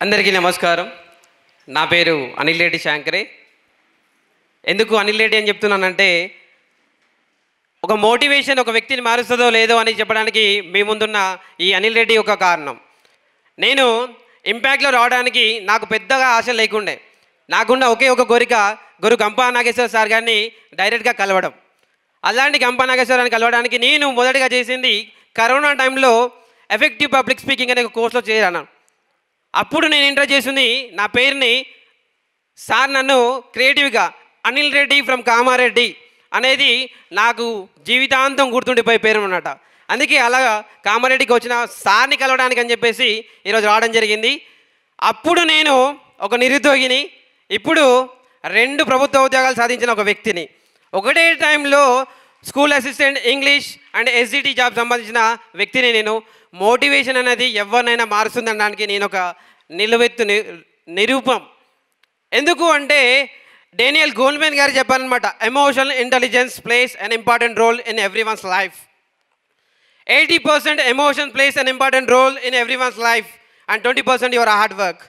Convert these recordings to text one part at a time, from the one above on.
అందరికీ నమస్కారం. నా పేరు అనిల్ రెడ్డి శాంకరే. ఎందుకు అనిల్ రెడ్డి అని చెప్తున్నానంటే, ఒక మోటివేషన్ ఒక వ్యక్తిని మారుస్తుందో లేదో అని చెప్పడానికి మీ ముందున్న ఈ అనిల్ రెడ్డి ఒక కారణం. నేను ఇంపాక్ట్లో రావడానికి నాకు పెద్దగా ఆశ లేకుండే. నాకున్న ఒకే ఒక కోరిక గురు గంపా నాగేశ్వర సార్ గారిని డైరెక్ట్గా కలవడం. అలాంటి గంపా నాగేశ్వర గారిని కలవడానికి నేను మొదటిగా చేసింది కరోనా టైంలో ఎఫెక్టివ్ పబ్లిక్ స్పీకింగ్ అనే ఒక కోర్సులో చేరాను. అప్పుడు నేను ఎంటర్ చేసింది నా పేరుని సార్ నన్ను క్రియేటివ్గా అనిల్ రెడ్డి ఫ్రమ్ కామారెడ్డి అనేది నాకు జీవితాంతం గుర్తుండిపోయే పేరు అన్నమాట. అందుకే అలా కామారెడ్డికి వచ్చిన సార్ని కలవడానికి అని చెప్పేసి ఈరోజు రావడం జరిగింది. అప్పుడు నేను ఒక నిరుద్యోగిని, ఇప్పుడు 2 ప్రభుత్వ ఉద్యోగాలు సాధించిన ఒక వ్యక్తిని. ఒకటే టైంలో school assistant English and SGT job సంబంధించిన వ్యక్తిని. నేను మోటివేషన్ అనేది ఎవరినైనా మారుస్తుందనడానికి నేను ఒక నిలువెత్తు నిరూపం. ఎందుకు అంటే డేనియల్ గోల్మెన్ గారు చెప్పారనమాట, emotional intelligence plays an important role in everyone's life. 80% emotion plays an important role in everyone's life and 20% your hard work.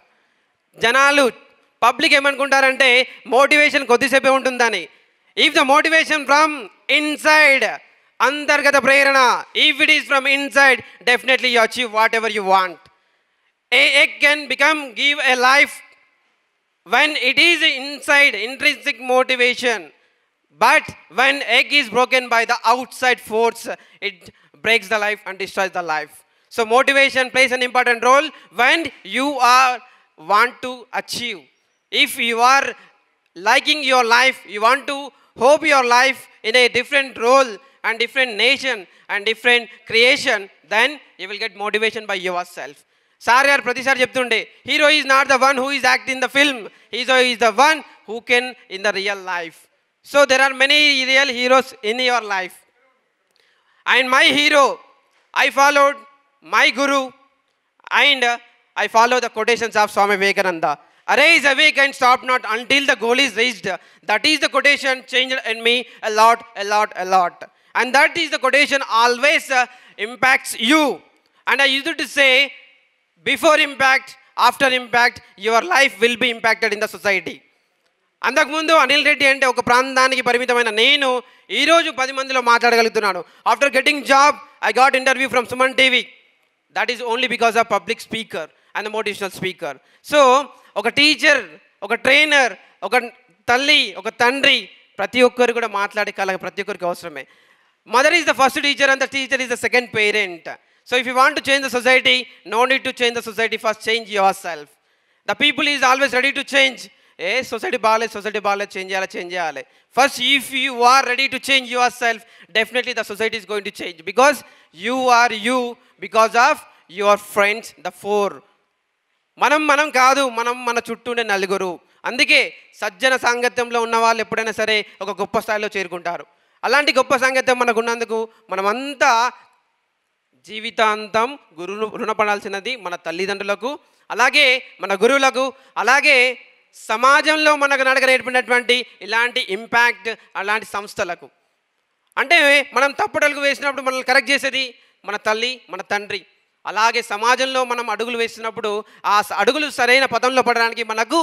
జనాలు పబ్లిక్ ఏమనుకుంటారంటే మోటివేషన్ కొద్దిసేపే ఉంటుందని. If the motivation from inside, అంతర్గత ప్రేరణ, if it is from inside, definitely you achieve whatever you want. A egg can give a life when it is inside intrinsic motivation, but when egg is broken by the outside force, it breaks the life and destroys the life. So motivation plays an important role when you want to achieve. If you are liking your life, you want to hope your life in a different role and different nation and different creation, then you will get motivation by yourself. Sir గారు ప్రతిసారి చెప్తుండే, hero is not the one who is act in the film, hero is the one who can in the real life. So there are many real heroes in your life. And my hero, I followed my guru and I follow the quotations of Swami Vivekananda. Arise, awake and stop not until the goal is reached. That is the quotation changed in me a lot. And that is the quotation always impacts you. And I used to say, before impact, after impact, your life will be impacted in the society. అంతకుముందు అనిల్ రెడ్డి అంటే ఒక ప్రాంతానికి పరిమితమైన నేను ఈరోజు 10 మందిలో మాట్లాడగలుగుతున్నాను. After getting job, I got interview from Suman TV. That is only because of public speaker and motivational speaker. So ఒక టీచర్, ఒక ట్రైనర్, ఒక తల్లి, ఒక తండ్రి, ప్రతి ఒక్కరు కూడా మాట్లాడే కళ ప్రతి ఒక్కరికి అవసరమే. Mother is the first teacher and the teacher is the second parent. So if you want to change the society, no need to change the society, first change yourself. The people is always ready to change. Society బాగాలేదు, change చేయాలి. First, if you are ready to change yourself, definitely the society is going to change. Because you are you, because of your friends, the 4. మనం కాదు, మన చుట్టూ ఉండే నలుగురు. అందుకే సజ్జన సాంగత్యంలో ఉన్న వాళ్ళు ఎప్పుడైనా సరే ఒక గొప్ప స్థాయిలో చేరుకుంటారు. అలాంటి గొప్ప సాంగత్యం మనకు ఉన్నందుకు మనమంతా జీవితాంతం రుణపడాల్సినది మన తల్లిదండ్రులకు, అలాగే మన గురువులకు, అలాగే సమాజంలో మనకు నేర్పినటువంటి ఇలాంటి ఇంపాక్ట్ అలాంటి సంస్థలకు. అంటే మనం తప్పుడలుగు వేసినప్పుడు మనల్ని కరెక్ట్ చేసేది మన తల్లి, మన తండ్రి. అలాగే సమాజంలో మనం అడుగులు వేసినప్పుడు ఆ అడుగులు సరైన పదంలో పడడానికి మనకు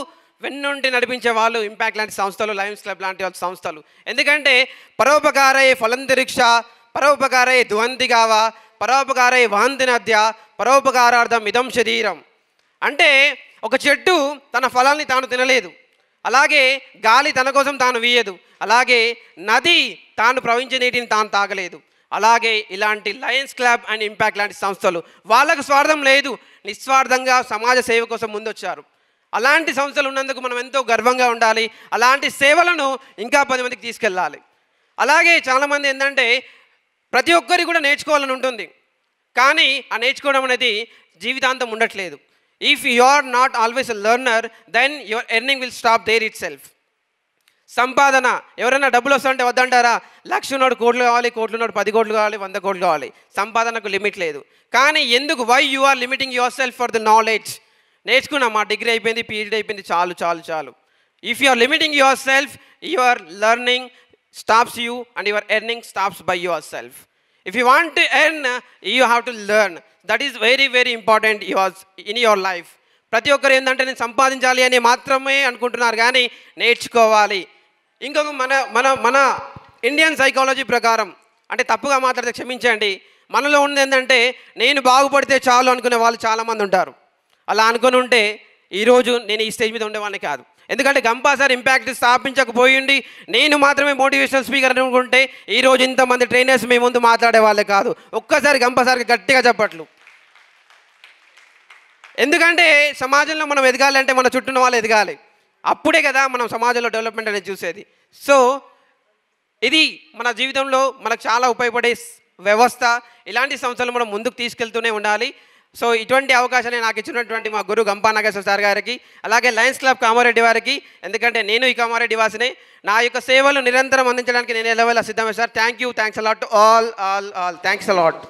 వెన్నుండి నడిపించే వాళ్ళు ఇంపాక్ట్ లాంటి సంస్థలు, లయన్స్ క్లబ్ లాంటి సంస్థలు. ఎందుకంటే పరోపకారయే ఫలంతిరిక్ష, పరోపకారయే ధ్వంతిగావ, పరోపకారే వాంతి నద్య, పరోపకారార్థం ఇదం శరీరం. అంటే ఒక చెట్టు తన ఫలాల్ని తాను తినలేదు, అలాగే గాలి తన కోసం తాను వీయదు, అలాగే నది తాను ప్రవహించే నీటిని తాను తాగలేదు. అలాగే ఇలాంటి లయన్స్ క్లబ్ అండ్ ఇంపాక్ట్ లాంటి సంస్థలు వాళ్ళకు స్వార్థం లేదు, నిస్వార్థంగా సమాజ సేవ కోసం ముందొచ్చారు. అలాంటి సంస్థలు ఉన్నందుకు మనం ఎంతో గర్వంగా ఉండాలి. అలాంటి సేవలను ఇంకా 10 మందికి తీసుకెళ్ళాలి. అలాగే చాలామంది ఏంటంటే ప్రతి ఒక్కరికి కూడా నేర్చుకోవాలని ఉంటుంది, కానీ ఆ నేర్చుకోవడం అనేది జీవితాంతం ఉండట్లేదు. If you are not always a learner, then your earning will stop there itself. సంపాదన, ఎవరైనా డబ్బులు వస్తుంటే వద్దంటారా? 1,00,000 ఉన్నోడు కోట్లు కావాలి, కోట్లు ఉన్నోడు 10 కోట్లు కావాలి, 100 కోట్లు కావాలి. సంపాదనకు లిమిట్ లేదు. కానీ ఎందుకు, why you are limiting yourself for the knowledge? నేర్చుకున్నా, మా డిగ్రీ అయిపోయింది, PhD అయిపోయింది, చాలు. If you are limiting yourself, your learning stops you and your earning stops by yourself. If you want to earn, you have to learn. That is very, very important in your life. ప్రతి ఒక్కరు ఏంటంటే నేను సంపాదించాలి అని మాత్రమే అనుకుంటున్నారు, కానీ నేర్చుకోవాలి. ఇంకొక మన మన మన ఇండియన్ సైకాలజీ ప్రకారం, అంటే తప్పుగా మాట్లాడితే క్షమించండి, మనలో ఉన్నది ఏంటంటే నేను బాగుపడితే చాలు అనుకునే వాళ్ళు చాలామంది ఉంటారు. అలా అనుకుని ఉంటే ఈరోజు నేను ఈ స్టేజ్ మీద ఉండేవాడిని కాదు. ఎందుకంటే గంపా సార్ ఇంపాక్ట్ స్థాపించకపోయిండి నేను మాత్రమే మోటివేషనల్ స్పీకర్ అనుకుంటే ఈరోజు ఇంతమంది ట్రైనర్స్ మీ ముందు మాట్లాడే వాళ్ళే కాదు. ఒక్కసారి గంపా సార్కి గట్టిగా చెప్పట్లు. ఎందుకంటే సమాజంలో మనం ఎదగాలంటే మన చుట్టూ వాళ్ళు ఎదగాలి, అప్పుడే కదా మనం సమాజంలో డెవలప్మెంట్ అనేది చూసేది. సో ఇది మన జీవితంలో మనకు చాలా ఉపయోగపడే వ్యవస్థ. ఇలాంటి సంస్థలు మనం ముందుకు తీసుకెళ్తూనే ఉండాలి. సో ఇటువంటి అవకాశాన్ని నాకు ఇచ్చినటువంటి మా గురు గంపా నాగేశ్వర సార్ గారికి, అలాగే లయన్స్ క్లబ్ కామారెడ్డి వారికి, ఎందుకంటే నేను ఈ కామారెడ్డి వాసినే, నా యొక్క సేవలు నిరంతరం అందించడానికి నేను ఎలవేళ సిద్ధమే sir. Thanks a lot to all thanks a lot.